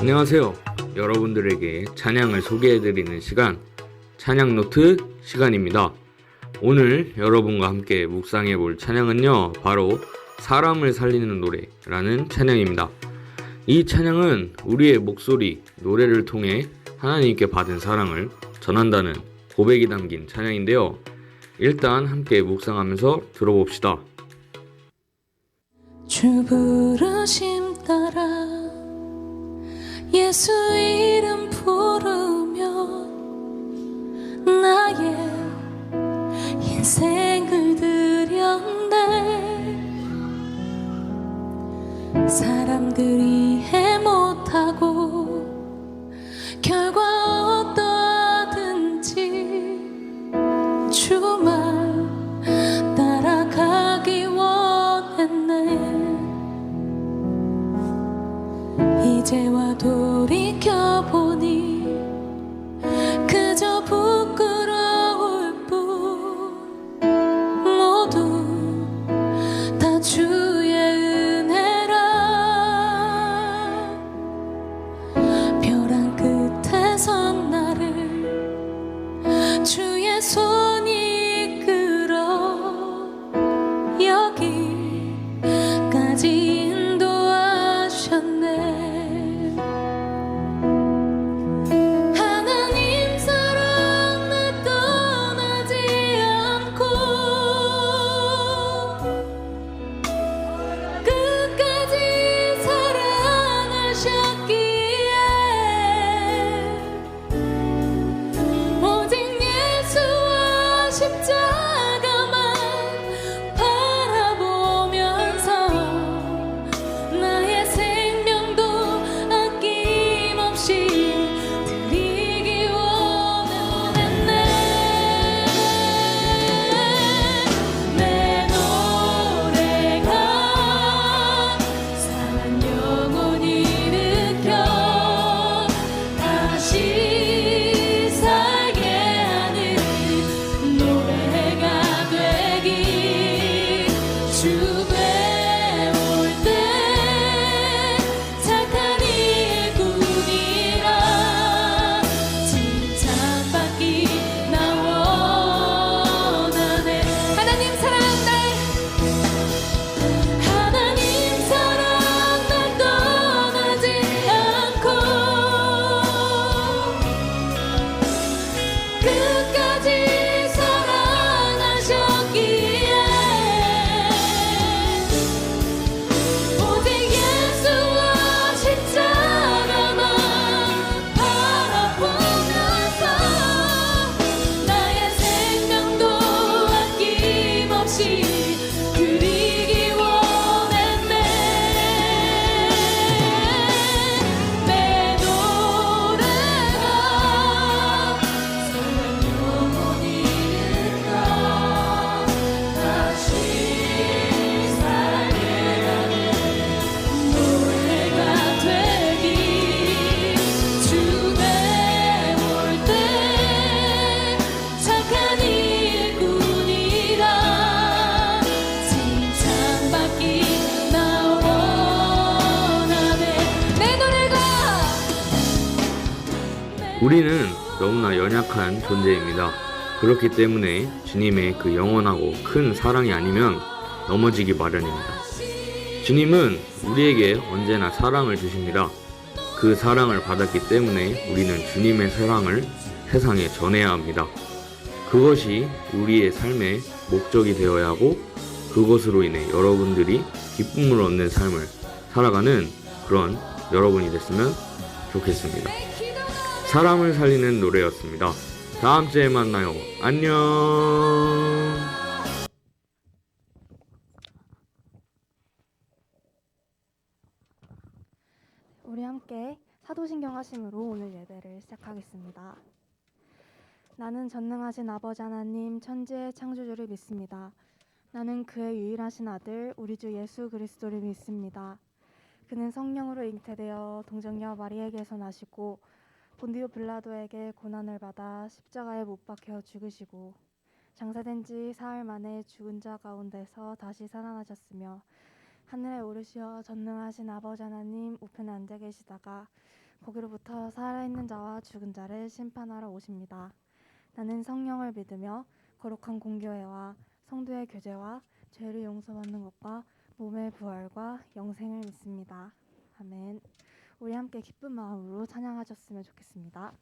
안녕하세요. 여러분들에게 찬양을 소개해드리는 시간, 찬양노트 시간입니다. 오늘 여러분과 함께 묵상해 볼 찬양은요, 바로 사람을 살리는 노래라는 찬양입니다. 이 찬양은 우리의 목소리, 노래를 통해 하나님께 받은 사랑을 전한다는 고백이 담긴 찬양인데요. 일단 함께 묵상하면서 들어봅시다. 주 부르심 따라 예수 이름 부르면 나의 인생을 드렸네. 사람들이 해 못하고 결과 어떠하든지 주만 따라가기 원했네. 이제와 돌이켜보니 그저 부끄러울 뿐, 모두 다 주의 은혜라. 벼랑 끝에 선 나를 주의 손이 이끌어 여기까지 인도하셨네. 우리는 너무나 연약한 존재입니다. 그렇기 때문에 주님의 그 영원하고 큰 사랑이 아니면 넘어지기 마련입니다. 주님은 우리에게 언제나 사랑을 주십니다. 그 사랑을 받았기 때문에 우리는 주님의 사랑을 세상에 전해야 합니다. 그것이 우리의 삶의 목적이 되어야 하고, 그것으로 인해 여러분들이 기쁨을 얻는 삶을 살아가는 그런 여러분이 됐으면 좋겠습니다. 사람을 살리는 노래였습니다. 다음 주에 만나요. 안녕. 우리 함께 사도신경 하심으로 오늘 예배를 시작하겠습니다. 나는 전능하신 아버지 하나님 천지의 창조주를 믿습니다. 나는 그의 유일하신 아들 우리 주 예수 그리스도를 믿습니다. 그는 성령으로 잉태되어 동정녀 마리에게서 나시고 본디오 빌라도에게 고난을 받아 십자가에 못 박혀 죽으시고 장사된 지 사흘 만에 죽은 자 가운데서 다시 살아나셨으며 하늘에 오르시어 전능하신 아버지 하나님 우편에 앉아 계시다가 거기로부터 살아있는 자와 죽은 자를 심판하러 오십니다. 나는 성령을 믿으며 거룩한 공교회와 성도의 교제와 죄를 용서받는 것과 몸의 부활과 영생을 믿습니다. 아멘. 우리 함께 기쁜 마음으로 찬양하셨으면 좋겠습니다.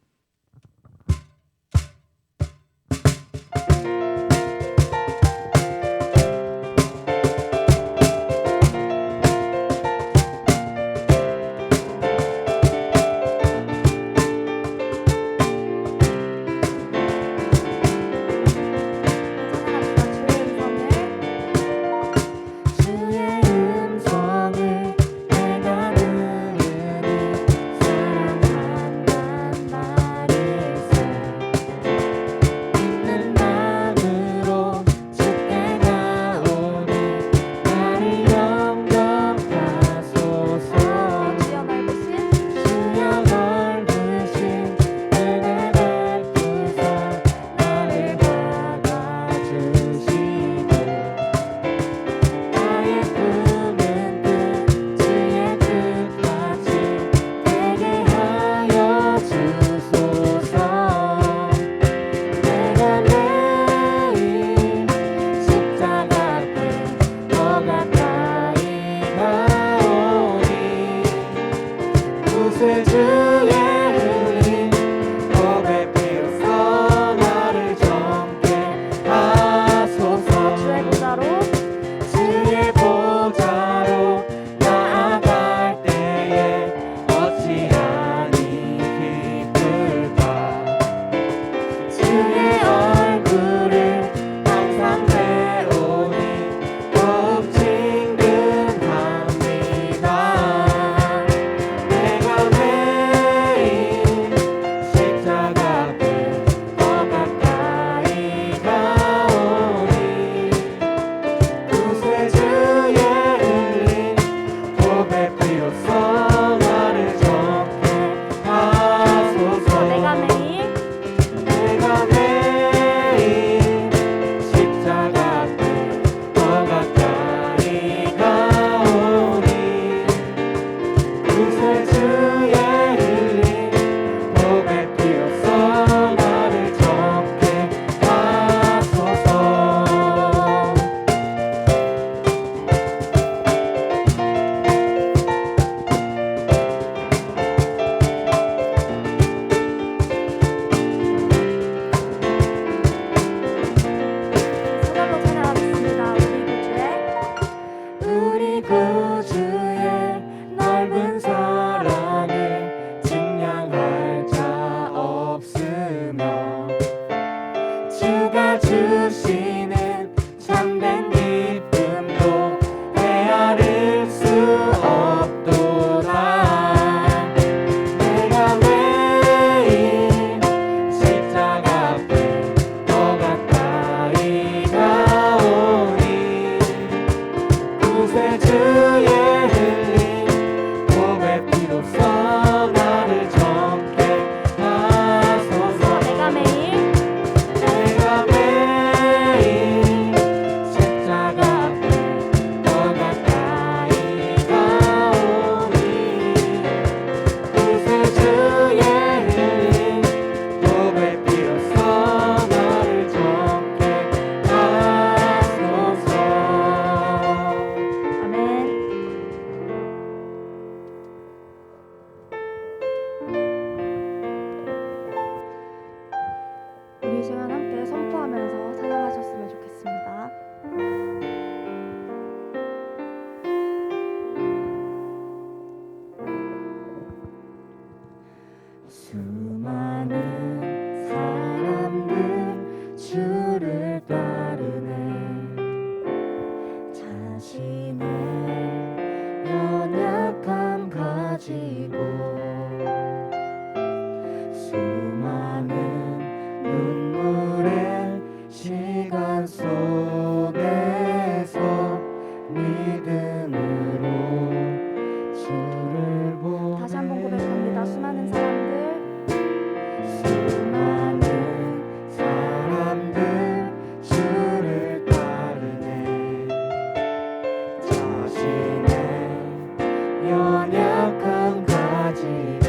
우리 시간 함께 선포하면서 찬양하셨으면 좋겠습니다. 수많은 사람들 주를 따르네. 자신의 연약함 가지고 수많은 눈물의 시간 속에서 믿음으로 주를 보내. 다시 한번 고백합니다. 수많은 사람들 주를 따르네. 자신의 연약함 가지고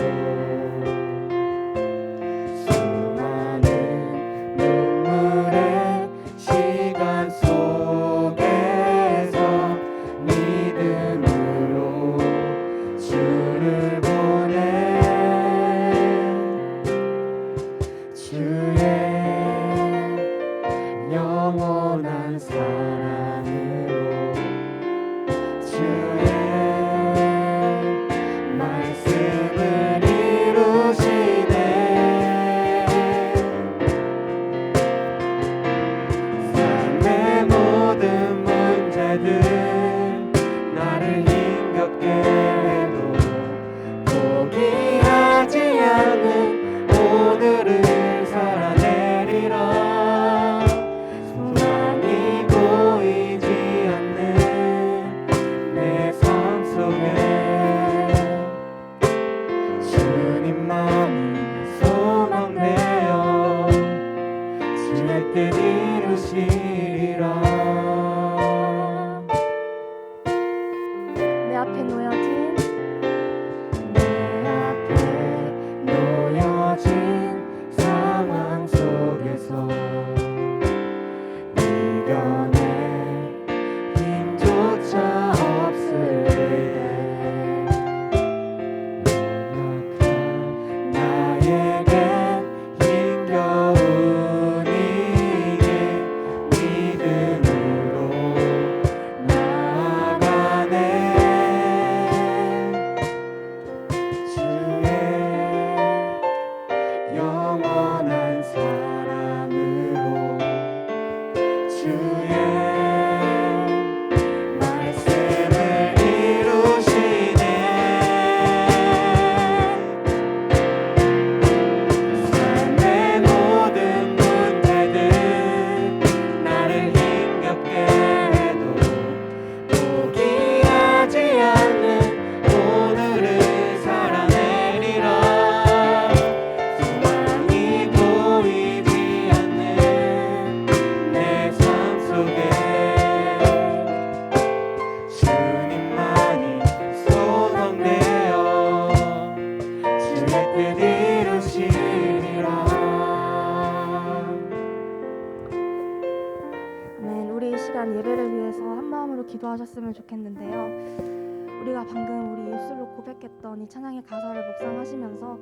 기도하셨으면 좋겠는데요. 우리가 방금 우리 입술로 고백했던 이 찬양의 가사를 묵상하시면서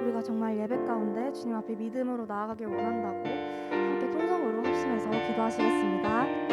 우리가 정말 예배 가운데 주님 앞에 믿음으로 나아가길 원한다고 함께 통성으로 합심해서 기도하시겠습니다.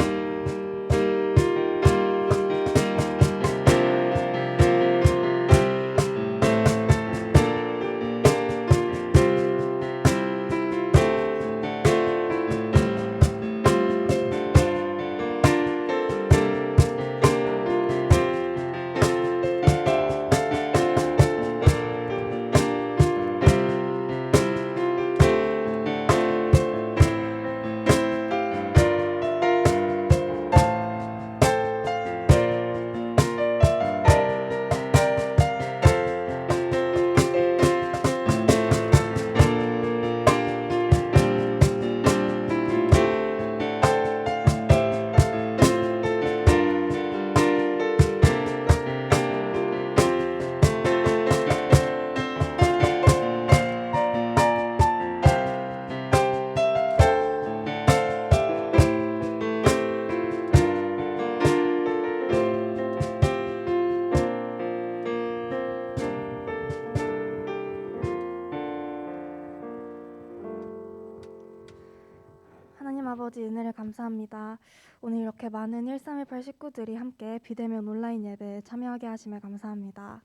하나님 아버지 은혜를 감사합니다. 오늘 이렇게 많은 131 식구들이 함께 비대면 온라인 예배에 참여하게 하심에 감사합니다.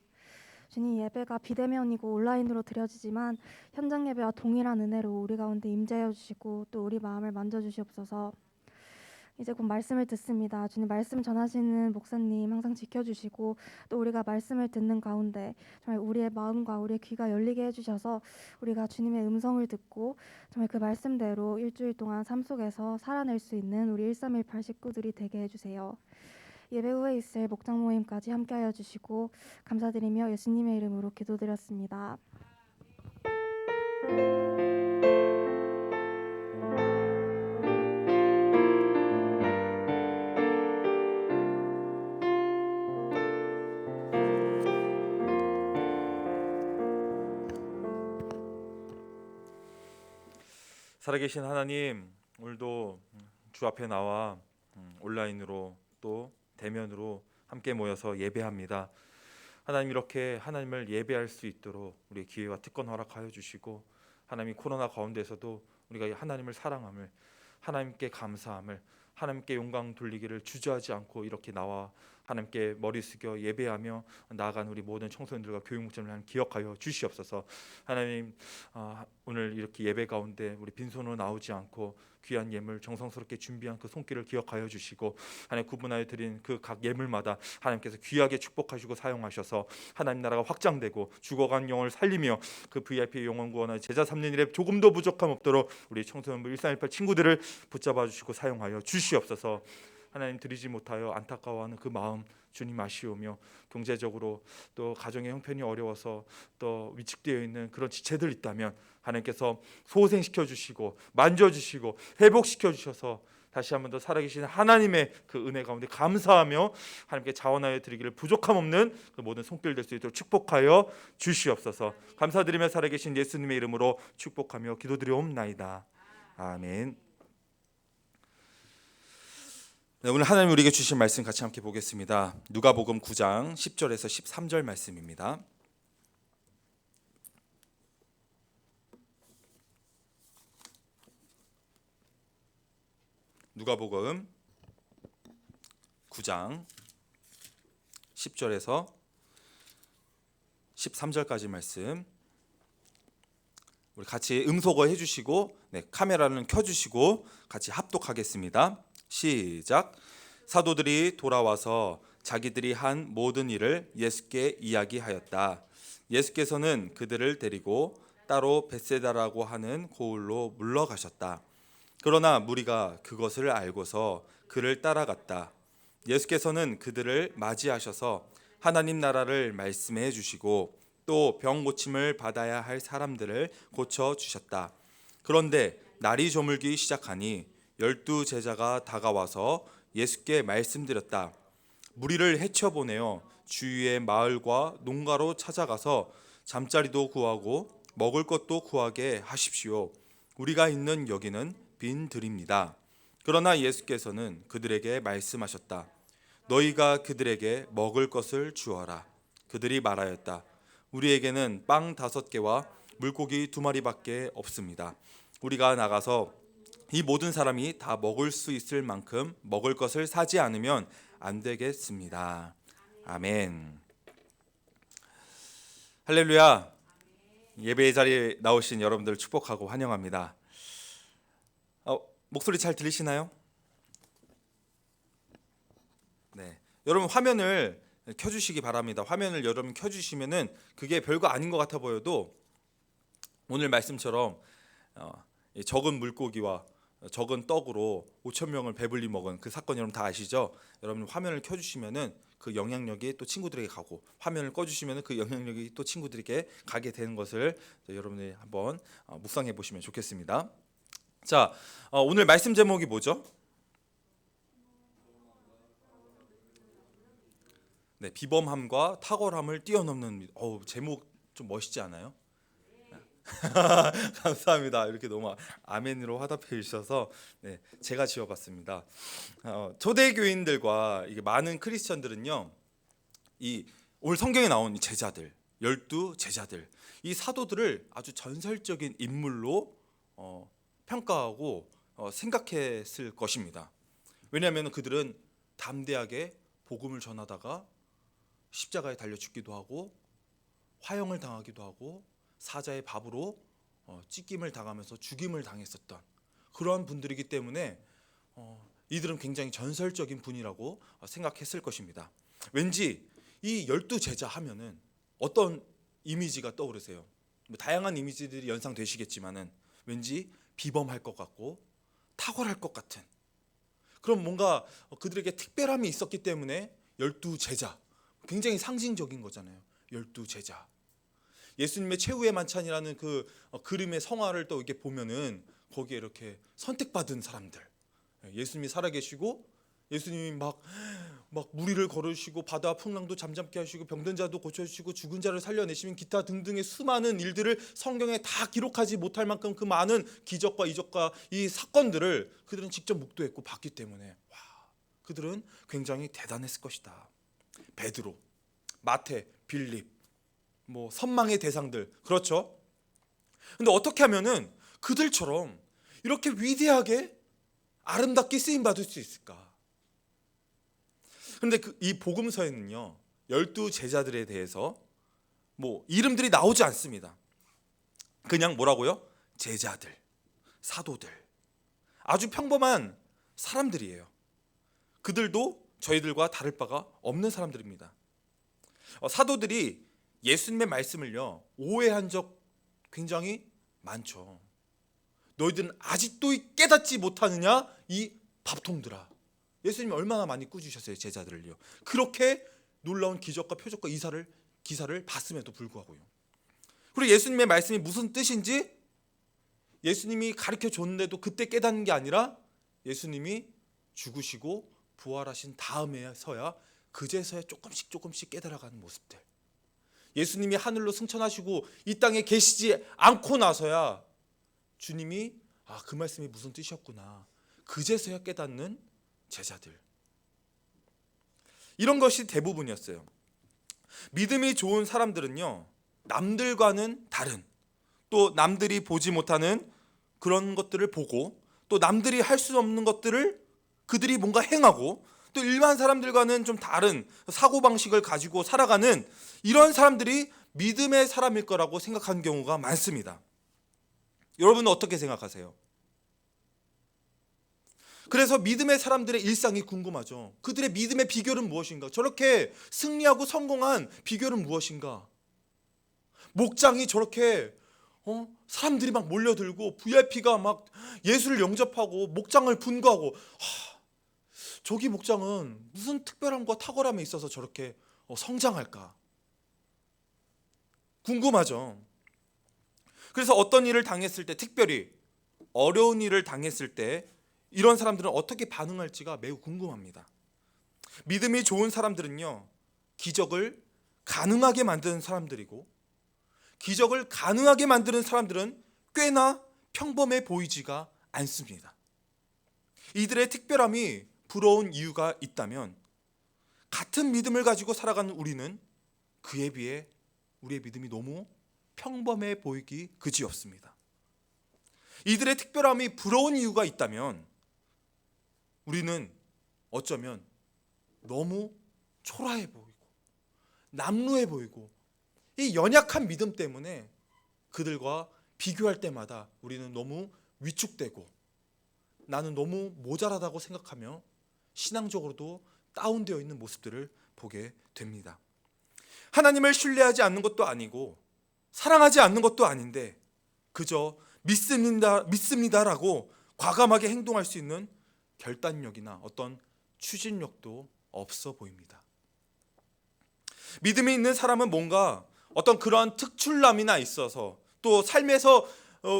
주님, 예배가 비대면이고 온라인으로 드려지지만 현장 예배와 동일한 은혜로 우리 가운데 임재해 주시고 또 우리 마음을 만져주시옵소서. 이제 곧 말씀을 듣습니다. 주님, 말씀 전하시는 목사님 항상 지켜주시고 또 우리가 말씀을 듣는 가운데 정말 우리의 마음과 우리의 귀가 열리게 해주셔서 우리가 주님의 음성을 듣고 정말 그 말씀대로 일주일 동안 삶 속에서 살아낼 수 있는 우리 131 식구들이 되게 해주세요. 예배 후에 있을 목장 모임까지 함께하여 주시고 감사드리며 예수님의 이름으로 기도드렸습니다. 살아계신 하나님, 오늘도 주 앞에 나와 온라인으로 또 대면으로 함께 모여서 예배합니다. 하나님, 이렇게 하나님을 예배할 수 있도록 우리의 기회와 특권 허락하여 주시고 하나님, 코로나 가운데서도 우리가 하나님을 사랑함을, 하나님께 감사함을, 하나님께 영광 돌리기를 주저하지 않고 이렇게 나와 하나님께 머리 숙여 예배하며 나아간 우리 모든 청소년들과 교육목장을 기억하여 주시옵소서. 하나님, 오늘 이렇게 예배 가운데 우리 빈손으로 나오지 않고 귀한 예물 정성스럽게 준비한 그 손길을 기억하여 주시고 하나님, 구분하여 드린 그 각 예물마다 하나님께서 귀하게 축복하시고 사용하셔서 하나님 나라가 확장되고 죽어간 영혼을 살리며 그 VIP 영혼 구원하여 제자 삼는 일에 조금도 부족함 없도록 우리 청소년부 1318 친구들을 붙잡아 주시고 사용하여 주시옵소서. 하나님, 드리지 못하여 안타까워하는 그 마음 주님 아시오며 경제적으로 또 가정의 형편이 어려워서 또 위축되어 있는 그런 지체들 있다면 하나님께서 소생시켜 주시고 만져주시고 회복시켜 주셔서 다시 한 번 더 살아계신 하나님의 그 은혜 가운데 감사하며 하나님께 자원하여 드리기를 부족함 없는 그 모든 손길 될 수 있도록 축복하여 주시옵소서. 감사드리며 살아계신 예수님의 이름으로 축복하며 기도드리옵나이다. 아멘. 네, 오늘 하나님 우리에게 주신 말씀 같이 함께 보겠습니다. 누가복음 9장 10절에서 13절 말씀입니다. 누가복음 9장 10절에서 13절까지 말씀, 우리 같이 음소거 해주시고 카메라는 켜주시고 같이 합독하겠습니다. 시작. 사도들이 돌아와서 자기들이 한 모든 일을 예수께 이야기하였다. 예수께서는 그들을 데리고 따로 벳세다라고 하는 고을로 물러가셨다. 그러나 무리가 그것을 알고서 그를 따라갔다. 예수께서는 그들을 맞이하셔서 하나님 나라를 말씀해 주시고 또 병 고침을 받아야 할 사람들을 고쳐 주셨다. 그런데 날이 저물기 시작하니 12 제자가 다가와서 예수께 말씀드렸다. 무리를 헤쳐보내어 주위의 마을과 농가로 찾아가서 잠자리도 구하고 먹을 것도 구하게 하십시오. 우리가 있는 여기는 빈들입니다. 그러나 예수께서는 그들에게 말씀하셨다. 너희가 그들에게 먹을 것을 주어라. 그들이 말하였다. 우리에게는 빵 5개와 물고기 2마리밖에 없습니다. 우리가 나가서 이 모든 사람이 다 먹을 수 있을 만큼 먹을 것을 사지 않으면 안 되겠습니다. 아멘. 할렐루야. 예배의 자리에 나오신 여러분들 축복하고 환영합니다. 목소리 잘 들리시나요? 네. 여러분 화면을 켜주시기 바랍니다. 화면을 여러분 켜주시면은 그게 별거 아닌 것 같아 보여도 오늘 말씀처럼 적은 물고기와 적은 떡으로 5천 명을 배불리 먹은 그 사건 여러분 다 아시죠? 여러분 화면을 켜주시면은 그 영향력이 또 친구들에게 가고 화면을 꺼주시면은 그 영향력이 또 친구들에게 가게 되는 것을 여러분이 한번 묵상해 보시면 좋겠습니다. 자, 오늘 말씀 제목이 뭐죠? 네, 비범함과 탁월함을 뛰어넘는 제목 좀 멋있지 않아요? 감사합니다. 이렇게 너무 아멘으로 화답해 주셔서 네, 제가 지어봤습니다. 초대교인들과 이게 많은 크리스천들은요, 이 오늘 성경에 나온 이 제자들, 12 제자들, 이 사도들을 아주 전설적인 인물로 평가하고 생각했을 것입니다. 왜냐하면 그들은 담대하게 복음을 전하다가 십자가에 달려 죽기도 하고 화형을 당하기도 하고 사자의 밥으로 찢김을 당하면서 죽임을 당했었던 그러한 분들이기 때문에 이들은 굉장히 전설적인 분이라고 생각했을 것입니다. 왠지 이 12 제자 하면은 어떤 이미지가 떠오르세요? 다양한 이미지들이 연상되시겠지만은 왠지 비범할 것 같고 탁월할 것 같은 그런 뭔가 그들에게 특별함이 있었기 때문에 12 제자, 굉장히 상징적인 거잖아요. 12 제자. 예수님의 최후의 만찬이라는 그 그림의 성화를 또 이렇게 보면은 거기에 이렇게 선택받은 사람들, 예수님이 살아계시고 예수님이 막 무리를 걸으시고 바다 풍랑도 잠잠케 하시고 병든 자도 고쳐주시고 죽은 자를 살려내시면 기타 등등의 수많은 일들을 성경에 다 기록하지 못할 만큼 그 많은 기적과 이적과 이 사건들을 그들은 직접 목도했고 봤기 때문에 그들은 굉장히 대단했을 것이다. 베드로, 마태, 빌립, 선망의 대상들, 그렇죠? 근데 어떻게 하면은 그들처럼 이렇게 위대하게 아름답게 쓰임 받을 수 있을까? 근데 이 복음서에는요, 12 제자들에 대해서 이름들이 나오지 않습니다. 그냥 뭐라고요? 제자들, 사도들, 아주 평범한 사람들이에요. 그들도 저희들과 다를 바가 없는 사람들입니다. 사도들이 예수님의 말씀을요 오해한 적 굉장히 많죠. 너희들은 아직도 깨닫지 못하느냐 이 밥통들아. 예수님이 얼마나 많이 꾸짖으셨어요 제자들을요. 그렇게 놀라운 기적과 표적과 기사를 봤음에도 불구하고요. 그리고 예수님의 말씀이 무슨 뜻인지 예수님이 가르쳐 줬는데도 그때 깨닫는 게 아니라 예수님이 죽으시고 부활하신 다음에서야 그제서야 조금씩 깨달아가는 모습들. 예수님이 하늘로 승천하시고 이 땅에 계시지 않고 나서야 주님이 그 말씀이 무슨 뜻이었구나 그제서야 깨닫는 제자들. 이런 것이 대부분이었어요. 믿음이 좋은 사람들은요 남들과는 다른, 또 남들이 보지 못하는 그런 것들을 보고, 또 남들이 할 수 없는 것들을 그들이 뭔가 행하고, 또 일반 사람들과는 좀 다른 사고방식을 가지고 살아가는 이런 사람들이 믿음의 사람일 거라고 생각하는 경우가 많습니다. 여러분은 어떻게 생각하세요? 그래서 믿음의 사람들의 일상이 궁금하죠. 그들의 믿음의 비결은 무엇인가? 저렇게 승리하고 성공한 비결은 무엇인가? 목장이 저렇게 사람들이 막 몰려들고 VIP가 막 예수를 영접하고 목장을 분구하고, 저기 목장은 무슨 특별함과 탁월함에 있어서 저렇게 성장할까? 궁금하죠. 그래서 어떤 일을 당했을 때, 특별히 어려운 일을 당했을 때 이런 사람들은 어떻게 반응할지가 매우 궁금합니다. 믿음이 좋은 사람들은요 기적을 가능하게 만드는 사람들이고, 기적을 가능하게 만드는 사람들은 꽤나 평범해 보이지가 않습니다. 이들의 특별함이 부러운 이유가 있다면 같은 믿음을 가지고 살아가는 우리는 그에 비해 우리의 믿음이 너무 평범해 보이기 그지없습니다. 이들의 특별함이 부러운 이유가 있다면 우리는 어쩌면 너무 초라해 보이고 남루해 보이고 이 연약한 믿음 때문에 그들과 비교할 때마다 우리는 너무 위축되고 나는 너무 모자라다고 생각하며 신앙적으로도 다운되어 있는 모습들을 보게 됩니다. 하나님을 신뢰하지 않는 것도 아니고 사랑하지 않는 것도 아닌데 그저 믿습니다라고 과감하게 행동할 수 있는 결단력이나 어떤 추진력도 없어 보입니다. 믿음이 있는 사람은 뭔가 어떤 그러한 특출남이나 있어서 또 삶에서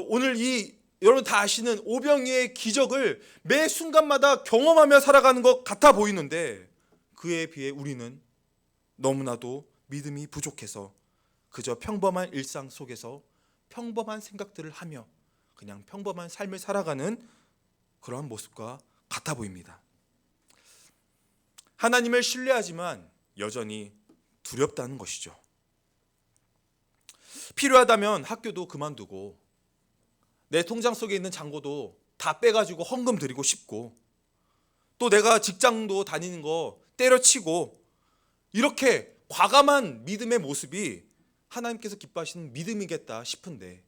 오늘 이 여러분 다 아시는 오병이의 기적을 매 순간마다 경험하며 살아가는 것 같아 보이는데 그에 비해 우리는 너무나도 믿음이 부족해서 그저 평범한 일상 속에서 평범한 생각들을 하며 그냥 평범한 삶을 살아가는 그러한 모습과 같아 보입니다. 하나님을 신뢰하지만 여전히 두렵다는 것이죠. 필요하다면 학교도 그만두고 내 통장 속에 있는 잔고도 다 빼가지고 헌금 드리고 싶고 또 내가 직장도 다니는 거 때려치고 이렇게 과감한 믿음의 모습이 하나님께서 기뻐하시는 믿음이겠다 싶은데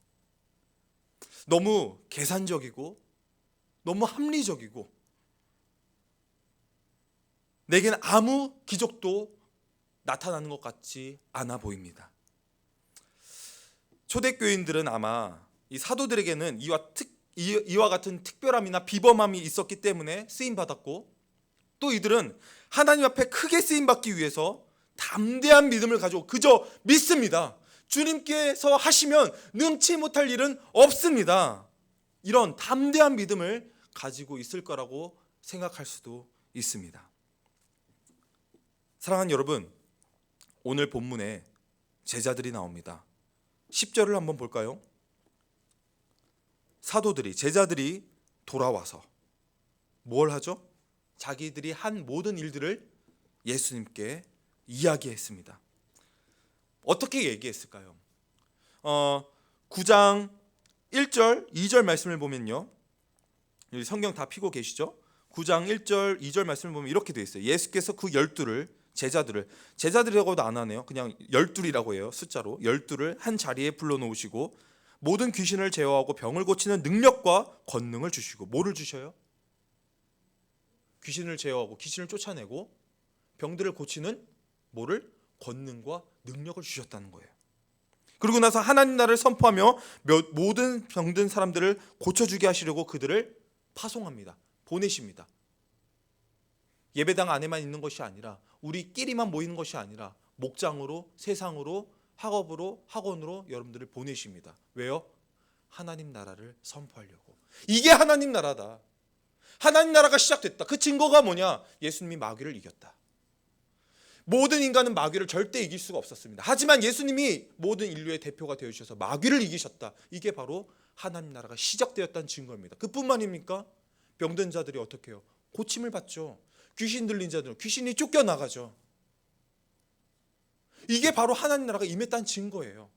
너무 계산적이고 너무 합리적이고 내겐 아무 기적도 나타나는 것 같지 않아 보입니다. 초대교인들은 아마 이 사도들에게는 이와 같은 특별함이나 비범함이 있었기 때문에 쓰임받았고 또 이들은 하나님 앞에 크게 쓰임받기 위해서 담대한 믿음을 가지고 그저 믿습니다. 주님께서 하시면 능치 못할 일은 없습니다. 이런 담대한 믿음을 가지고 있을 거라고 생각할 수도 있습니다. 사랑하는 여러분, 오늘 본문에 제자들이 나옵니다. 10절을 한번 볼까요? 제자들이 돌아와서 뭘 하죠? 자기들이 한 모든 일들을 예수님께 이야기했습니다. 어떻게 얘기했을까요? 9장 1절, 2절 말씀을 보면요. 여기 성경 다 펴고 계시죠? 9장 1절, 2절 말씀을 보면 이렇게 되어 있어요. 예수께서 그 제자들이라고도 안 하네요. 그냥 12이라고 해요. 숫자로 12를 한 자리에 불러놓으시고 모든 귀신을 제어하고 병을 고치는 능력과 권능을 주시고 뭐를 주셔요? 귀신을 제어하고 귀신을 쫓아내고 병들을 고치는 뭐를? 권능과 능력을 주셨다는 거예요. 그리고 나서 하나님 나라를 선포하며 모든 병든 사람들을 고쳐주게 하시려고 그들을 파송합니다. 보내십니다. 예배당 안에만 있는 것이 아니라 우리끼리만 모이는 것이 아니라 목장으로, 세상으로, 학업으로, 학원으로 여러분들을 보내십니다. 왜요? 하나님 나라를 선포하려고. 이게 하나님 나라다. 하나님 나라가 시작됐다. 그 증거가 뭐냐? 예수님이 마귀를 이겼다. 모든 인간은 마귀를 절대 이길 수가 없었습니다. 하지만 예수님이 모든 인류의 대표가 되어주셔서 마귀를 이기셨다. 이게 바로 하나님 나라가 시작되었다는 증거입니다. 그뿐만입니까? 병든 자들이 어떻게 해요? 고침을 받죠. 귀신 들린 자들은 귀신이 쫓겨나가죠. 이게 바로 하나님 나라가 임했다는 증거예요.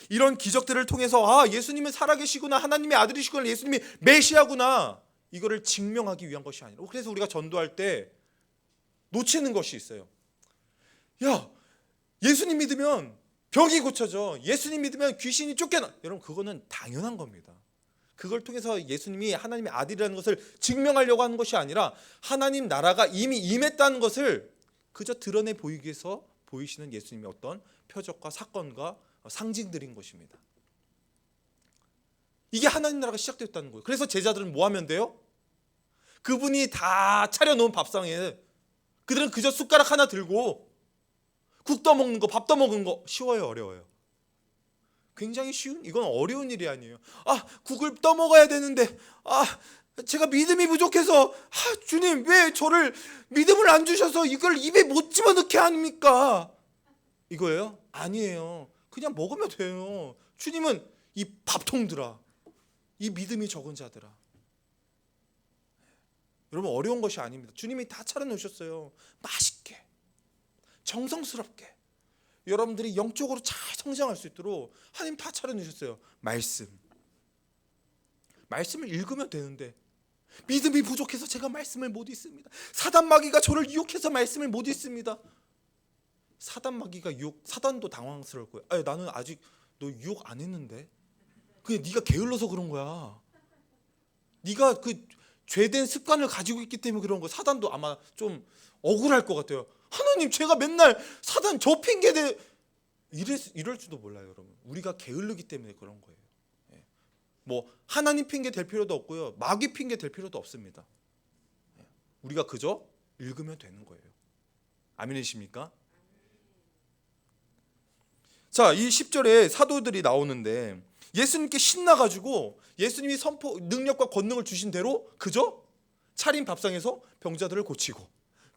이런 기적들을 통해서 예수님은 살아계시구나, 하나님의 아들이시구나, 예수님이 메시아구나, 이거를 증명하기 위한 것이 아니라, 그래서 우리가 전도할 때 놓치는 것이 있어요. 야, 예수님 믿으면 병이 고쳐져, 예수님 믿으면 귀신이 쫓겨나. 여러분, 그거는 당연한 겁니다. 그걸 통해서 예수님이 하나님의 아들이라는 것을 증명하려고 하는 것이 아니라 하나님 나라가 이미 임했다는 것을 그저 드러내 보이기 위해서 보이시는 예수님의 어떤 표적과 사건과 상징들인 것입니다. 이게 하나님 나라가 시작되었다는 거예요. 그래서 제자들은 뭐 하면 돼요? 그분이 다 차려놓은 밥상에 그들은 그저 숟가락 하나 들고 국 떠먹는 거, 밥 떠먹는 거 쉬워요, 어려워요? 굉장히 쉬운, 이건 어려운 일이 아니에요. 국을 떠먹어야 되는데 제가 믿음이 부족해서 주님 왜 저를 믿음을 안 주셔서 이걸 입에 못 집어넣게 합니까? 이거예요? 아니에요. 그냥 먹으면 돼요. 주님은 이 밥통들아, 이 믿음이 적은 자들아. 여러분, 어려운 것이 아닙니다. 주님이 다 차려놓으셨어요. 맛있게 정성스럽게 여러분들이 영적으로 잘 성장할 수 있도록 하나님 다 차려주셨어요. 말씀을 읽으면 되는데 믿음이 부족해서 제가 말씀을 못 읽습니다. 사단 마귀가 저를 유혹해서 말씀을 못 읽습니다. 사단 마귀가 사단도 당황스러울 거예요. 아니, 나는 아직 너 유혹 안 했는데. 그냥 네가 게을러서 그런 거야. 네가 그 죄된 습관을 가지고 있기 때문에 그런 거. 사단도 아마 좀 억울할 것 같아요. 하나님, 제가 맨날 사단 저 핑계대 이럴지도 몰라요, 여러분. 우리가 게을르기 때문에 그런 거예요. 뭐 하나님 핑계 될 필요도 없고요, 마귀 핑계 될 필요도 없습니다. 우리가 그저 읽으면 되는 거예요. 아멘이십니까? 자, 이 10절에 사도들이 나오는데 예수님께 신나가지고 예수님이 능력과 권능을 주신 대로 그저 차린 밥상에서 병자들을 고치고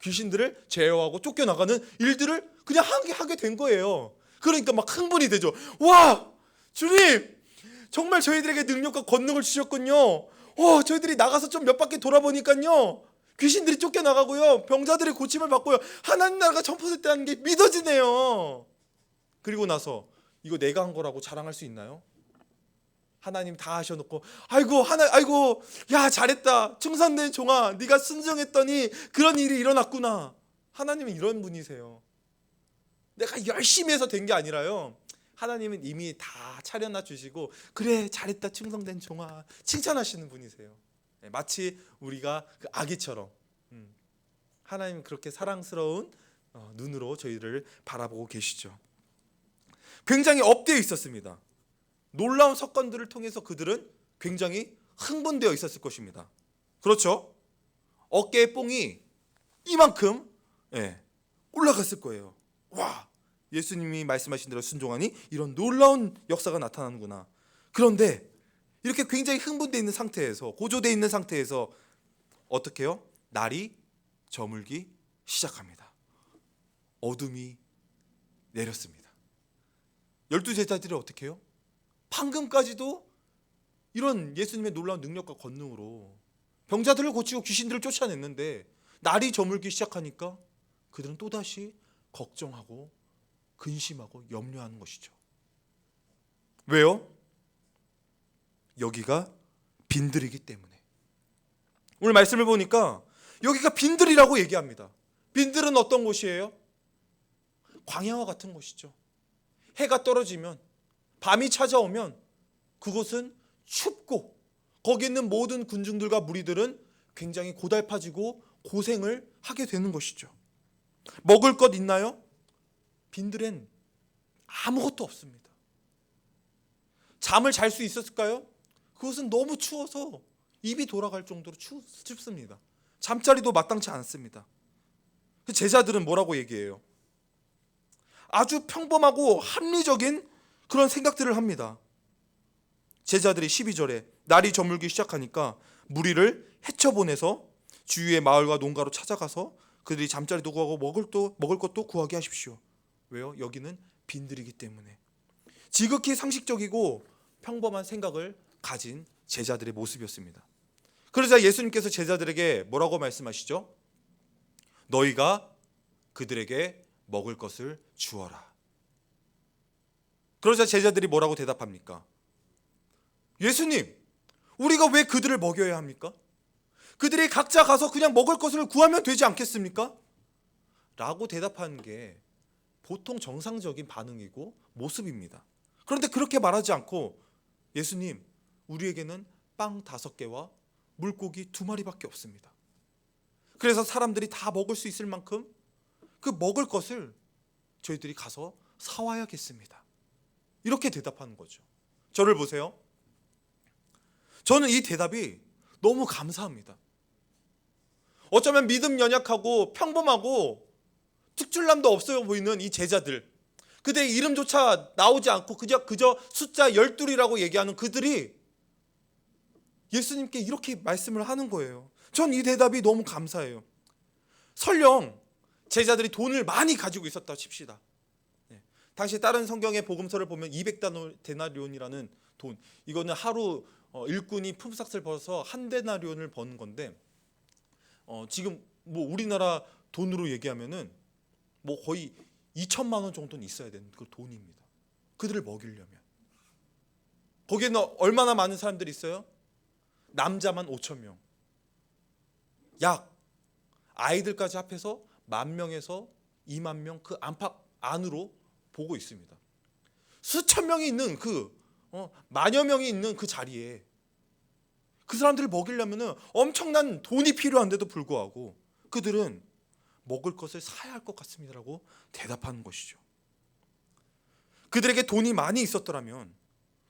귀신들을 제어하고 쫓겨나가는 일들을 그냥 하게 된 거예요. 그러니까 막 흥분이 되죠. 와, 주님, 정말 저희들에게 능력과 권능을 주셨군요. 저희들이 나가서 좀 몇 바퀴 돌아보니까요, 귀신들이 쫓겨나가고요, 병자들이 고침을 받고요, 하나님 나라가 전파됐다는 게 믿어지네요. 그리고 나서 이거 내가 한 거라고 자랑할 수 있나요? 하나님 다 하셔놓고 아이고 야, 잘했다, 충성된 종아, 네가 순종했더니 그런 일이 일어났구나. 하나님은 이런 분이세요. 내가 열심히 해서 된 게 아니라요, 하나님은 이미 다 차려놔 주시고 그래, 잘했다, 충성된 종아, 칭찬하시는 분이세요. 마치 우리가 그 아기처럼 하나님은 그렇게 사랑스러운 눈으로 저희를 바라보고 계시죠. 굉장히 업되어 있었습니다. 놀라운 사건들을 통해서 그들은 굉장히 흥분되어 있었을 것입니다. 그렇죠? 어깨에 뽕이 이만큼 올라갔을 거예요. 와, 예수님이 말씀하신 대로 순종하니 이런 놀라운 역사가 나타나는구나. 그런데 이렇게 굉장히 흥분되어 있는 상태에서, 고조되어 있는 상태에서 어떻게 해요? 날이 저물기 시작합니다. 어둠이 내렸습니다. 12제자들이 어떻게 해요? 방금까지도 이런 예수님의 놀라운 능력과 권능으로 병자들을 고치고 귀신들을 쫓아냈는데 날이 저물기 시작하니까 그들은 또다시 걱정하고 근심하고 염려하는 것이죠. 왜요? 여기가 빈들이기 때문에. 오늘 말씀을 보니까 여기가 빈들이라고 얘기합니다. 빈들은 어떤 곳이에요? 광야와 같은 곳이죠. 해가 떨어지면, 밤이 찾아오면 그곳은 춥고 거기 있는 모든 군중들과 무리들은 굉장히 고달파지고 고생을 하게 되는 것이죠. 먹을 것 있나요? 빈들엔 아무것도 없습니다. 잠을 잘 수 있었을까요? 그것은 너무 추워서 입이 돌아갈 정도로 춥습니다. 잠자리도 마땅치 않습니다. 제자들은 뭐라고 얘기해요? 아주 평범하고 합리적인 그런 생각들을 합니다. 제자들이 12절에 날이 저물기 시작하니까 무리를 헤쳐보내서 주위의 마을과 농가로 찾아가서 그들이 잠자리도 구하고 먹을 것도 구하게 하십시오. 왜요? 여기는 빈들이기 때문에. 지극히 상식적이고 평범한 생각을 가진 제자들의 모습이었습니다. 그러자 예수님께서 제자들에게 뭐라고 말씀하시죠? 너희가 그들에게 먹을 것을 주어라. 그러자 제자들이 뭐라고 대답합니까? 예수님, 우리가 왜 그들을 먹여야 합니까? 그들이 각자 가서 그냥 먹을 것을 구하면 되지 않겠습니까? 라고 대답하는 게 보통 정상적인 반응이고 모습입니다. 그런데 그렇게 말하지 않고 예수님, 우리에게는 빵 5개와 물고기 2마리밖에 없습니다. 그래서 사람들이 다 먹을 수 있을 만큼 그 먹을 것을 저희들이 가서 사와야겠습니다. 이렇게 대답하는 거죠. 저를 보세요. 저는 이 대답이 너무 감사합니다. 어쩌면 믿음 연약하고 평범하고 특출남도 없어 보이는 이 제자들, 그들의 이름조차 나오지 않고 그저 숫자 12이라고 얘기하는 그들이 예수님께 이렇게 말씀을 하는 거예요. 전 이 대답이 너무 감사해요. 설령 제자들이 돈을 많이 가지고 있었다 칩시다. 당시 다른 성경의 복음서를 보면 200데나리온이라는 돈, 이거는 하루 일꾼이 품삯을 벌어서 1데나리온을 버는 건데, 지금 뭐 우리나라 돈으로 얘기하면은 뭐 거의 2천만 원 정도는 있어야 되는 그 돈입니다. 그들을 먹이려면. 거기에는 얼마나 많은 사람들이 있어요? 남자만 5천 명. 약 아이들까지 합해서 10,000명에서 20,000명 그 안팎 안으로 보고 있습니다. 수천 명이 있는 만여 명이 있는 그 자리에 그 사람들을 먹이려면 엄청난 돈이 필요한데도 불구하고 그들은 먹을 것을 사야 할 것 같습니다라고 대답하는 것이죠. 그들에게 돈이 많이 있었더라면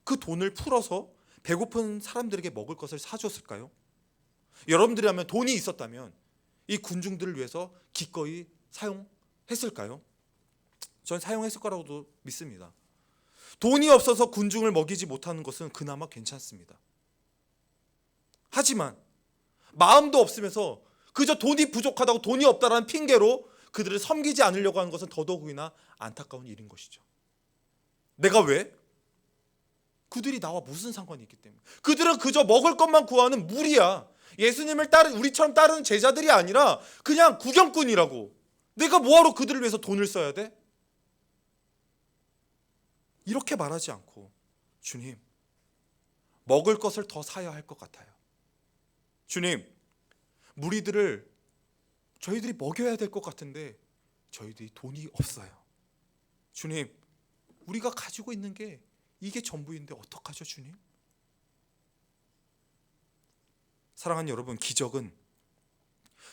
그 돈을 풀어서 배고픈 사람들에게 먹을 것을 사줬을까요? 여러분들이라면 돈이 있었다면 이 군중들을 위해서 기꺼이 사용했을까요? 전 사용했을 거라고도 믿습니다. 돈이 없어서 군중을 먹이지 못하는 것은 그나마 괜찮습니다. 하지만 마음도 없으면서 그저 돈이 부족하다고 돈이 없다라는 핑계로 그들을 섬기지 않으려고 하는 것은 더더욱이나 안타까운 일인 것이죠. 내가 왜? 그들이 나와 무슨 상관이 있기 때문에. 그들은 그저 먹을 것만 구하는 무리야. 예수님을 우리처럼 따르는 제자들이 아니라 그냥 구경꾼이라고. 내가 뭐하러 그들을 위해서 돈을 써야 돼? 이렇게 말하지 않고 주님, 먹을 것을 더 사야 할 것 같아요. 주님, 무리들을 저희들이 먹여야 될 것 같은데 저희들이 돈이 없어요. 주님, 우리가 가지고 있는 게 이게 전부인데 어떡하죠, 주님? 사랑하는 여러분, 기적은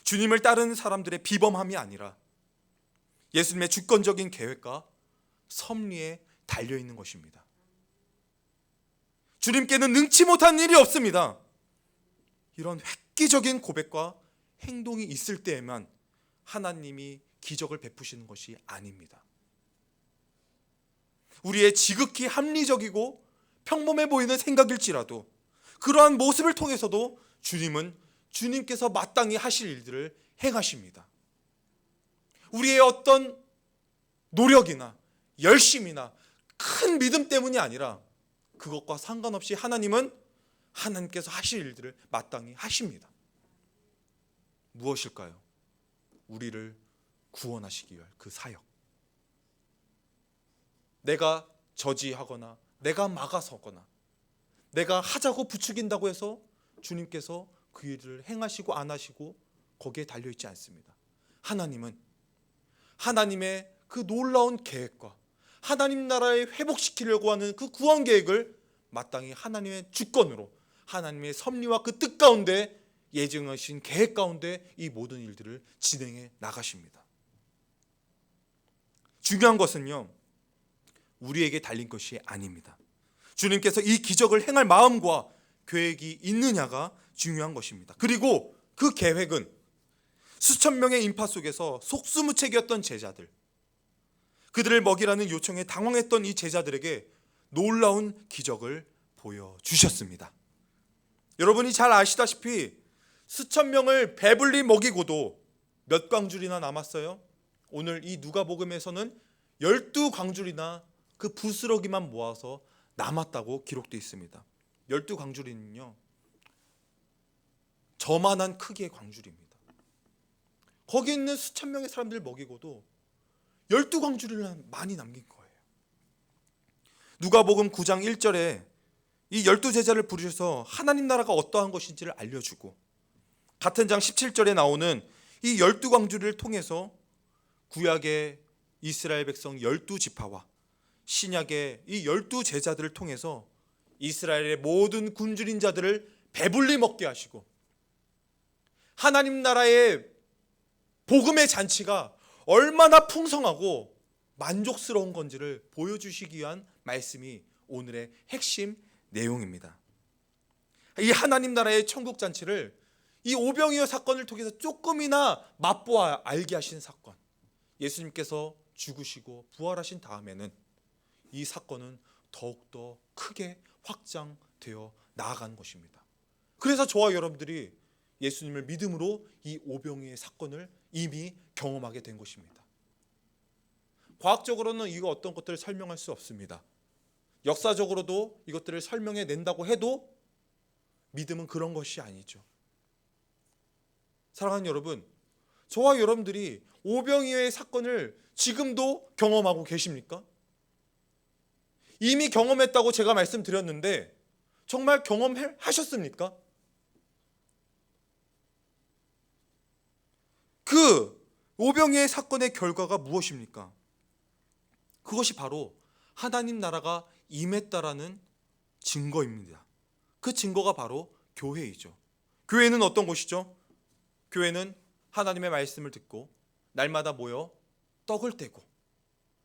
주님을 따르는 사람들의 비범함이 아니라 예수님의 주권적인 계획과 섭리에 달려있는 것입니다. 주님께는 능치 못한 일이 없습니다. 이런 획기적인 고백과 행동이 있을 때에만 하나님이 기적을 베푸시는 것이 아닙니다. 우리의 지극히 합리적이고 평범해 보이는 생각일지라도 그러한 모습을 통해서도 주님은 주님께서 마땅히 하실 일들을 행하십니다. 우리의 어떤 노력이나 열심이나 큰 믿음 때문이 아니라 그것과 상관없이 하나님은 하나님께서 하실 일들을 마땅히 하십니다. 무엇일까요? 우리를 구원하시기 위한 그 사역. 내가 저지하거나 내가 막아서거나 내가 하자고 부추긴다고 해서 주님께서 그 일을 행하시고 안 하시고 거기에 달려있지 않습니다. 하나님은 하나님의 그 놀라운 계획과 하나님 나라에 회복시키려고 하는 그 구원 계획을 마땅히 하나님의 주권으로 하나님의 섭리와 그 뜻 가운데 예정하신 계획 가운데 이 모든 일들을 진행해 나가십니다. 중요한 것은요, 우리에게 달린 것이 아닙니다. 주님께서 이 기적을 행할 마음과 계획이 있느냐가 중요한 것입니다. 그리고 그 계획은 수천 명의 인파 속에서 속수무책이었던 제자들, 그들을 먹이라는 요청에 당황했던 이 제자들에게 놀라운 기적을 보여주셨습니다. 여러분이 잘 아시다시피 수천 명을 배불리 먹이고도 몇 광줄이나 남았어요? 오늘 이 누가복음에서는 12광줄이나 그 부스러기만 모아서 남았다고 기록되어 있습니다. 12광줄이는요, 저만한 크기의 광줄입니다. 거기 있는 수천 명의 사람들을 먹이고도 12광줄이나 많이 남긴 거예요. 누가복음 9장 1절에 이 12제자를 부르셔서 하나님 나라가 어떠한 것인지를 알려주고, 같은 장 17절에 나오는 이 12광줄을 통해서 구약의 이스라엘 백성 12지파와 신약의 이 12제자들을 통해서 이스라엘의 모든 굶주린 자들을 배불리 먹게 하시고 하나님 나라의 복음의 잔치가 얼마나 풍성하고 만족스러운 건지를 보여주시기 위한 말씀이 오늘의 핵심 내용입니다. 이 하나님 나라의 천국 잔치를 이 오병이어 사건을 통해서 조금이나 맛보아 알게 하신 사건, 예수님께서 죽으시고 부활하신 다음에는 이 사건은 더욱더 크게 확장되어 나아간 것입니다. 그래서 저와 여러분들이 예수님을 믿음으로 이 오병이어의 사건을 이미 경험하게 된 것입니다. 과학적으로는 이거 어떤 것들을 설명할 수 없습니다. 역사적으로도 이것들을 설명해 낸다고 해도 믿음은 그런 것이 아니죠. 사랑하는 여러분, 저와 여러분들이 오병이어의 사건을 지금도 경험하고 계십니까? 이미 경험했다고 제가 말씀드렸는데 정말 경험하셨습니까? 그 오병이어의 사건의 결과가 무엇입니까? 그것이 바로 하나님 나라가 임했다라는 증거입니다. 그 증거가 바로 교회이죠. 교회는 어떤 곳이죠? 교회는 하나님의 말씀을 듣고 날마다 모여 떡을 떼고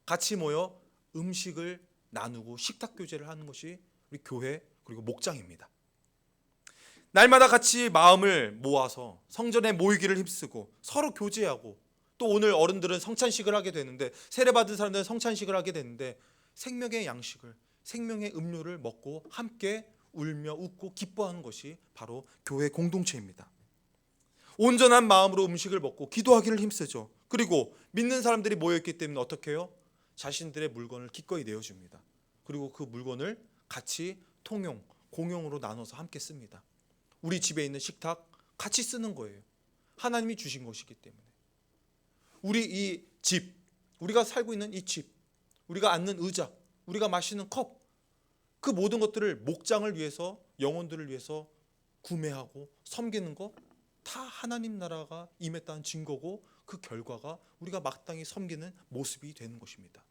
같이 모여 음식을 나누고 식탁 교제를 하는 것이 우리 교회 그리고 목장입니다. 날마다 같이 마음을 모아서 성전에 모이기를 힘쓰고 서로 교제하고, 또 오늘 어른들은 성찬식을 하게 되는데, 세례받은 사람들은 성찬식을 하게 되는데 생명의 양식을, 생명의 음료를 먹고 함께 울며 웃고 기뻐하는 것이 바로 교회 공동체입니다. 온전한 마음으로 음식을 먹고 기도하기를 힘쓰죠. 그리고 믿는 사람들이 모여있기 때문에 어떻게 해요? 자신들의 물건을 기꺼이 내어줍니다. 그리고 그 물건을 같이 통용, 공용으로 나눠서 함께 씁니다. 우리 집에 있는 식탁 같이 쓰는 거예요. 하나님이 주신 것이기 때문에. 우리 이 집, 우리가 살고 있는 이 집, 우리가 앉는 의자, 우리가 마시는 컵, 그 모든 것들을 목장을 위해서, 영혼들을 위해서 구매하고 섬기는 것, 다 하나님 나라가 임했다는 증거고, 그 결과가 우리가 마땅히 섬기는 모습이 되는 것입니다.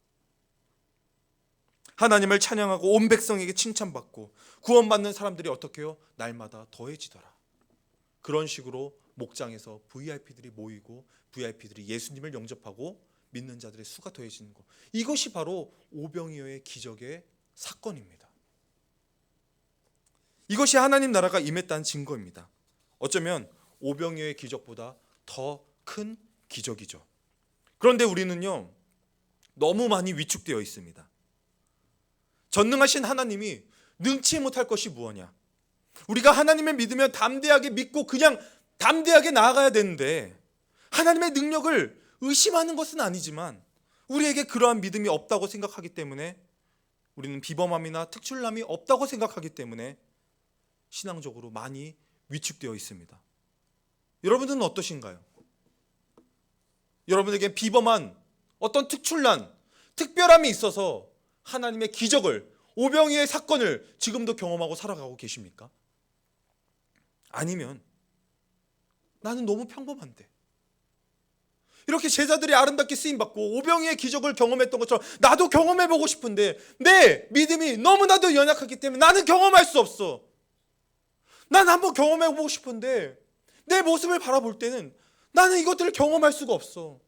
하나님을 찬양하고 온 백성에게 칭찬받고 구원받는 사람들이 어떻게 해요? 날마다 더해지더라. 그런 식으로 목장에서 VIP들이 모이고 VIP들이 예수님을 영접하고 믿는 자들의 수가 더해지는 것, 이것이 바로 오병이어의 기적의 사건입니다. 이것이 하나님 나라가 임했다는 증거입니다. 어쩌면 오병이어의 기적보다 더 큰 기적이죠. 그런데 우리는요, 너무 많이 위축되어 있습니다. 전능하신 하나님이 능치 못할 것이 무엇이냐? 우리가 하나님을 믿으면 담대하게 믿고 그냥 담대하게 나아가야 되는데, 하나님의 능력을 의심하는 것은 아니지만 우리에게 그러한 믿음이 없다고 생각하기 때문에, 우리는 비범함이나 특출남이 없다고 생각하기 때문에 신앙적으로 많이 위축되어 있습니다. 여러분들은 어떠신가요? 여러분에게 비범한 어떤 특출난, 특별함이 있어서 하나님의 기적을, 오병이어의 사건을 지금도 경험하고 살아가고 계십니까? 아니면 나는 너무 평범한데, 이렇게 제자들이 아름답게 쓰임받고 오병이어의 기적을 경험했던 것처럼 나도 경험해보고 싶은데 내 믿음이 너무나도 연약하기 때문에 나는 경험할 수 없어. 난 한번 경험해보고 싶은데 내 모습을 바라볼 때는 나는 이것들을 경험할 수가 없어.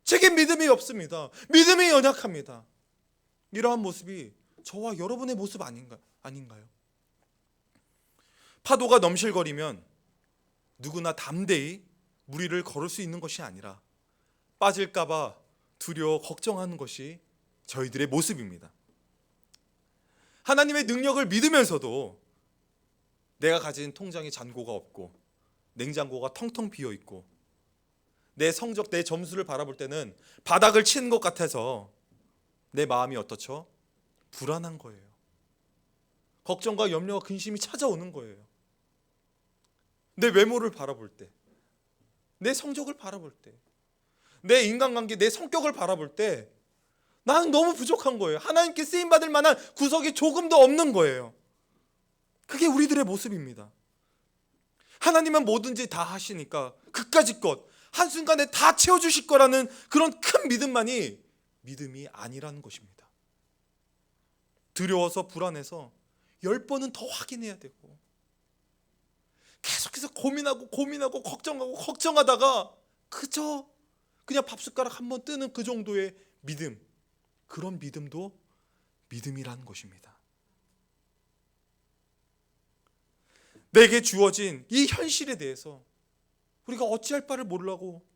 제게 믿음이 없습니다. 믿음이 연약합니다. 이러한 모습이 저와 여러분의 모습 아닌가요? 파도가 넘실거리면 누구나 담대히 무리를 걸을 수 있는 것이 아니라 빠질까봐 두려워 걱정하는 것이 저희들의 모습입니다. 하나님의 능력을 믿으면서도 내가 가진 통장에 잔고가 없고 냉장고가 텅텅 비어 있고 내 성적, 내 점수를 바라볼 때는 바닥을 치는 것 같아서 내 마음이 어떻죠? 불안한 거예요. 걱정과 염려와 근심이 찾아오는 거예요. 내 외모를 바라볼 때, 내 성적을 바라볼 때, 내 인간관계, 내 성격을 바라볼 때 나는 너무 부족한 거예요. 하나님께 쓰임받을 만한 구석이 조금도 없는 거예요. 그게 우리들의 모습입니다. 하나님은 뭐든지 다 하시니까 그까짓 것 한순간에 다 채워주실 거라는 그런 큰 믿음만이 믿음이 아니라는 것입니다. 두려워서 불안해서 10번은 더 확인해야 되고 계속해서 고민하고 걱정하다가 그저 그냥 밥숟가락 한번 뜨는 그 정도의 믿음, 그런 믿음도 믿음이라는 것입니다. 내게 주어진 이 현실에 대해서 우리가 어찌할 바를 모르고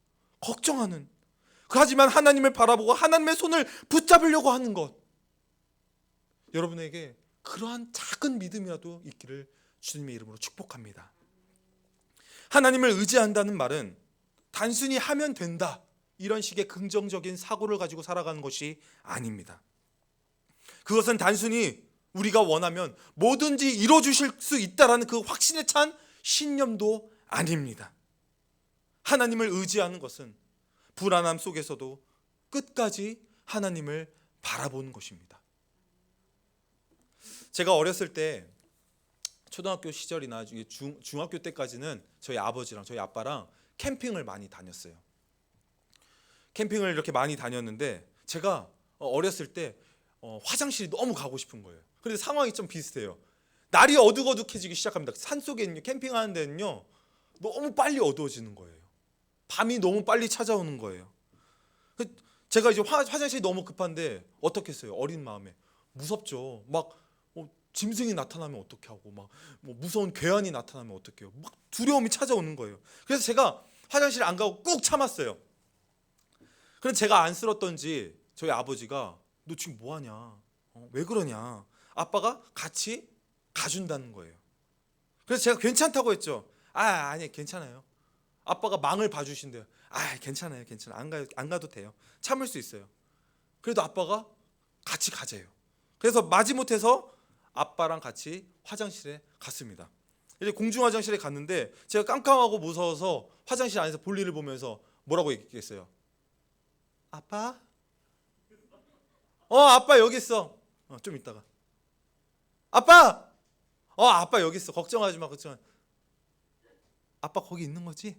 걱정하는, 하지만 하나님을 바라보고 하나님의 손을 붙잡으려고 하는 것, 여러분에게 그러한 작은 믿음이라도 있기를 주님의 이름으로 축복합니다. 하나님을 의지한다는 말은 단순히 하면 된다, 이런 식의 긍정적인 사고를 가지고 살아가는 것이 아닙니다. 그것은 단순히 우리가 원하면 뭐든지 이루어주실 수 있다라는 그 확신에 찬 신념도 아닙니다. 하나님을 의지하는 것은 불안함 속에서도 끝까지 하나님을 바라보는 것입니다. 제가 어렸을 때 초등학교 시절이나 중학교 때까지는 저희 아버지랑 저희 아빠랑 캠핑을 많이 다녔어요. 캠핑을 이렇게 많이 다녔는데 제가 어렸을 때 화장실이 너무 가고 싶은 거예요. 그런데 상황이 좀 비슷해요. 날이 어둑어둑해지기 시작합니다. 산속에 있는 캠핑하는 데는요 너무 빨리 어두워지는 거예요. 밤이 너무 빨리 찾아오는 거예요. 제가 이제 화장실이 너무 급한데 어떻게 했어요? 어린 마음에 무섭죠. 막 짐승이 나타나면 어떻게 하고 막 무서운 괴한이 나타나면 어떻게 해요? 막 두려움이 찾아오는 거예요. 그래서 제가 화장실 안 가고 꾹 참았어요. 그럼 제가 안쓰럽던지 저희 아버지가 너 지금 뭐 하냐? 왜 그러냐? 아빠가 같이 가준다는 거예요. 그래서 제가 괜찮다고 했죠. 아니 괜찮아요. 아빠가 망을 봐주신대요. 괜찮아요. 안 가도 돼요. 참을 수 있어요. 그래도 아빠가 같이 가재요. 그래서 마지못해서 아빠랑 같이 화장실에 갔습니다. 이제 공중 화장실에 갔는데 제가 깜깜하고 무서워서 화장실 안에서 볼일을 보면서 뭐라고 얘기했어요? 아빠? 아빠 여기 있어. 좀 이따가. 아빠! 아빠 여기 있어. 걱정하지 마. 아빠 거기 있는 거지?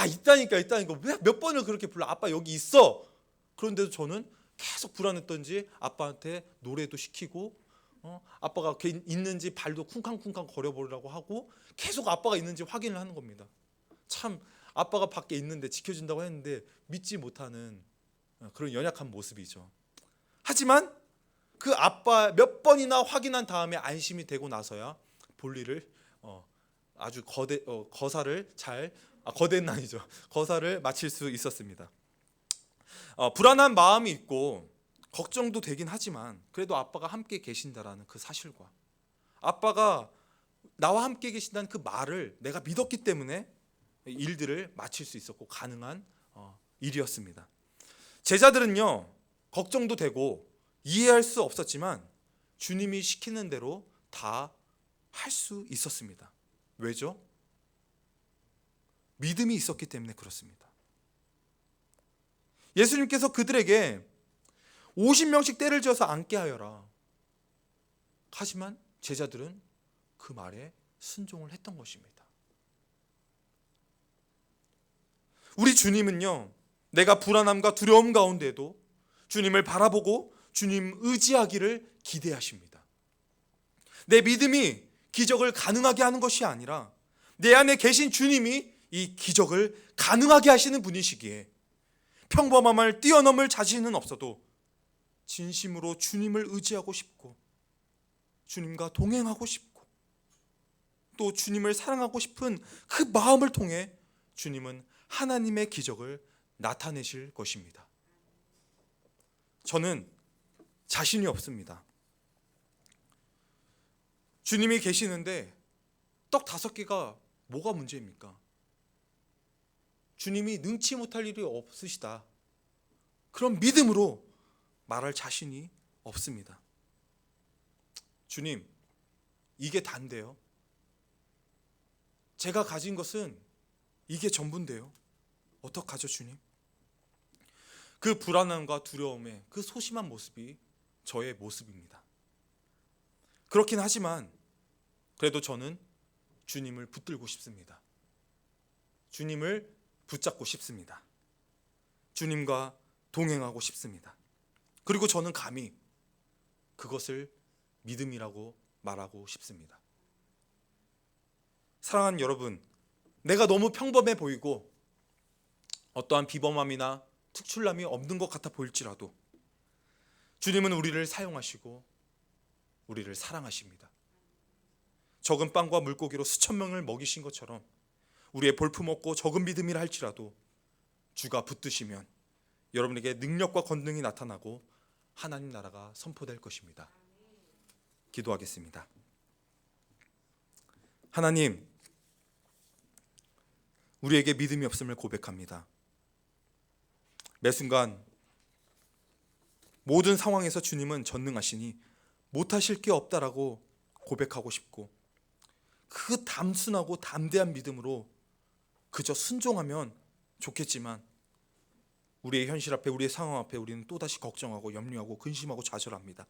있다니까. 왜 몇 번을 그렇게 불러? 아빠 여기 있어. 그런데도 저는 계속 불안했던지 아빠한테 노래도 시키고 아빠가 있는지 발도 쿵쾅쿵쾅 거려보려고 하고 계속 아빠가 있는지 확인을 하는 겁니다. 참 아빠가 밖에 있는데 지켜준다고 했는데 믿지 못하는 그런 연약한 모습이죠. 하지만 그 아빠 몇 번이나 확인한 다음에 안심이 되고 나서야 볼일을 아주 거사를 마칠 수 있었습니다. 불안한 마음이 있고 걱정도 되긴 하지만 그래도 아빠가 함께 계신다라는 그 사실과 아빠가 나와 함께 계신다는 그 말을 내가 믿었기 때문에 일들을 마칠 수 있었고 가능한 일이었습니다. 제자들은요 걱정도 되고 이해할 수 없었지만 주님이 시키는 대로 다 할 수 있었습니다. 왜죠? 믿음이 있었기 때문에 그렇습니다. 예수님께서 그들에게 50명씩 때를 지어서 앉게 하여라. 하지만 제자들은 그 말에 순종을 했던 것입니다. 우리 주님은요, 내가 불안함과 두려움 가운데도 주님을 바라보고 주님 의지하기를 기대하십니다. 내 믿음이 기적을 가능하게 하는 것이 아니라 내 안에 계신 주님이 이 기적을 가능하게 하시는 분이시기에 평범함을 뛰어넘을 자신은 없어도 진심으로 주님을 의지하고 싶고 주님과 동행하고 싶고 또 주님을 사랑하고 싶은 그 마음을 통해 주님은 하나님의 기적을 나타내실 것입니다. 저는 자신이 없습니다. 주님이 계시는데 떡 5개가 뭐가 문제입니까? 주님이 능치 못할 일이 없으시다. 그런 믿음으로 말할 자신이 없습니다. 주님, 이게 단데요. 제가 가진 것은 이게 전부인데요. 어떡하죠, 주님? 그 불안함과 두려움의 그 소심한 모습이 저의 모습입니다. 그렇긴 하지만 그래도 저는 주님을 붙들고 싶습니다. 주님을 붙잡고 싶습니다. 주님과 동행하고 싶습니다. 그리고 저는 감히 그것을 믿음이라고 말하고 싶습니다. 사랑하는 여러분, 내가 너무 평범해 보이고 어떠한 비범함이나 특출남이 없는 것 같아 보일지라도 주님은 우리를 사용하시고 우리를 사랑하십니다. 적은 빵과 물고기로 수천 명을 먹이신 것처럼 우리의 볼품없고 적은 믿음이라 할지라도 주가 붙드시면 여러분에게 능력과 권능이 나타나고 하나님 나라가 선포될 것입니다. 기도하겠습니다. 하나님, 우리에게 믿음이 없음을 고백합니다. 매 순간 모든 상황에서 주님은 전능하시니 못하실 게 없다라고 고백하고 싶고 그 담순하고 담대한 믿음으로 그저 순종하면 좋겠지만 우리의 현실 앞에, 우리의 상황 앞에 우리는 또다시 걱정하고 염려하고 근심하고 좌절합니다.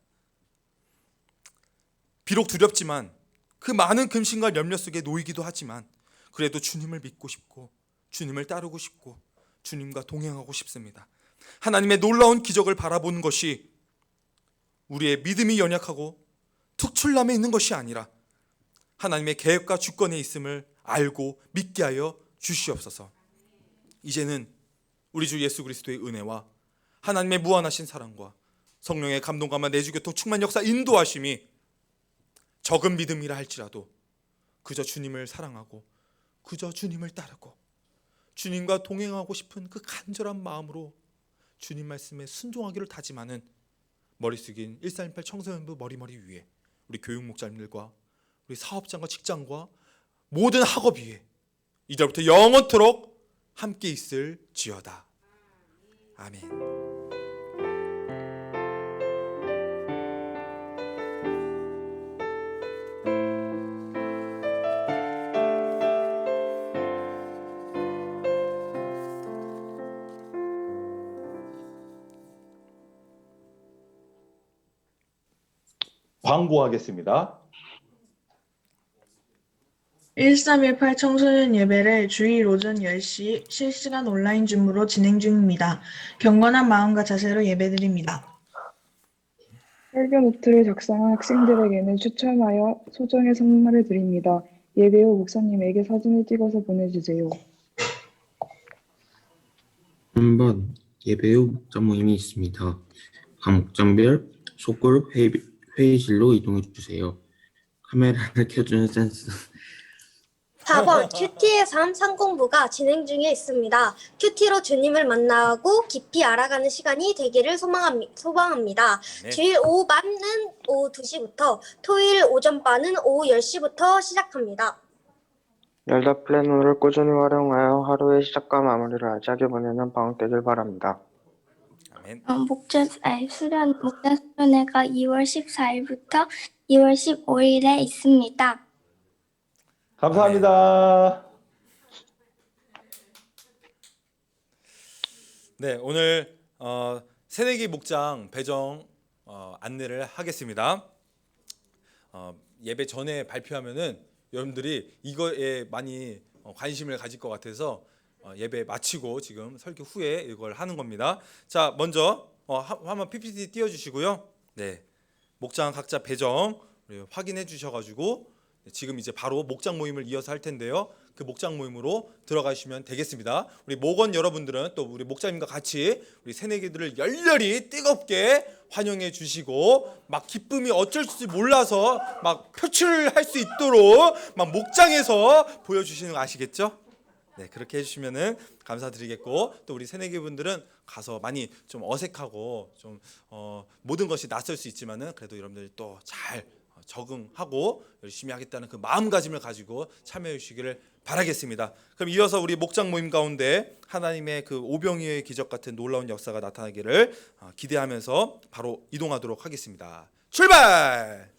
비록 두렵지만 그 많은 근심과 염려 속에 놓이기도 하지만 그래도 주님을 믿고 싶고 주님을 따르고 싶고 주님과 동행하고 싶습니다. 하나님의 놀라운 기적을 바라보는 것이 우리의 믿음이 연약하고 특출남에 있는 것이 아니라 하나님의 계획과 주권에 있음을 알고 믿게 하여 주시옵소서. 이제는 우리 주 예수 그리스도의 은혜와 하나님의 무한하신 사랑과 성령의 감동감과 내주교통 충만 역사 인도하심이 적은 믿음이라 할지라도 그저 주님을 사랑하고 그저 주님을 따르고 주님과 동행하고 싶은 그 간절한 마음으로 주님 말씀에 순종하기를 다짐하는 머리 숙인 1418 청소년부 머리머리 위에 우리 교육 목자님들과 우리 사업장과 직장과 모든 학업 위에 이제부터 영원토록 함께 있을지어다. 아멘. 광고하겠습니다. 1318 청소년 예배를 주일 오전 10시 실시간 온라인 줌으로 진행 중입니다. 경건한 마음과 자세로 예배드립니다. 설교 노트를 작성한 학생들에게는 추첨하여 소정의 선물을 드립니다. 예배 후 목사님에게 사진을 찍어서 보내주세요. 한번 예배 후 목자 모임이 있습니다. 각 목장별 소그룹 회의실로 이동해 주세요. 카메라를 켜주는 센스. 4번 큐티의 삶 상공부가 진행 중에 있습니다. 큐티로 주님을 만나고 깊이 알아가는 시간이 되기를 소망합니다. 네. 주일 오후 반은 오후 2시부터 토요일 오전 반은 오후 10시부터 시작합니다. 열다 플래너를 꾸준히 활용하여 하루의 시작과 마무리를 알차게 보내는 방학 되길 바랍니다. 아멘. 목자 수련회가 2월 14일부터 2월 15일에 있습니다. 감사합니다. 네, 오늘 새내기 목장 배정 안내를 하겠습니다. 예배 전에 발표하면은 여러분들이 이거에 많이 관심을 가질 것 같아서 예배 마치고 지금 설교 후에 이걸 하는 겁니다. 자, 먼저 한번 PPT 띄워주시고요. 네, 목장 각자 배정 확인해 주셔가지고 지금 이제 바로 목장 모임을 이어서 할 텐데요. 그 목장 모임으로 들어가시면 되겠습니다. 우리 목원 여러분들은 또 우리 목자님과 같이 우리 새내기들을 열렬히 뜨겁게 환영해 주시고 막 기쁨이 어쩔 줄 몰라서 막 표출을 할 수 있도록 막 목장에서 보여주시는 거 아시겠죠? 네, 그렇게 해주시면은 감사드리겠고 또 우리 새내기분들은 가서 많이 좀 어색하고 좀 모든 것이 낯설 수 있지만은 그래도 여러분들이 또 잘 적응하고 열심히 하겠다는 그 마음가짐을 가지고 참여해 주시기를 바라겠습니다. 그럼 이어서 우리 목장 모임 가운데 하나님의 그 오병이어의 기적 같은 놀라운 역사가 나타나기를 기대하면서 바로 이동하도록 하겠습니다. 출발!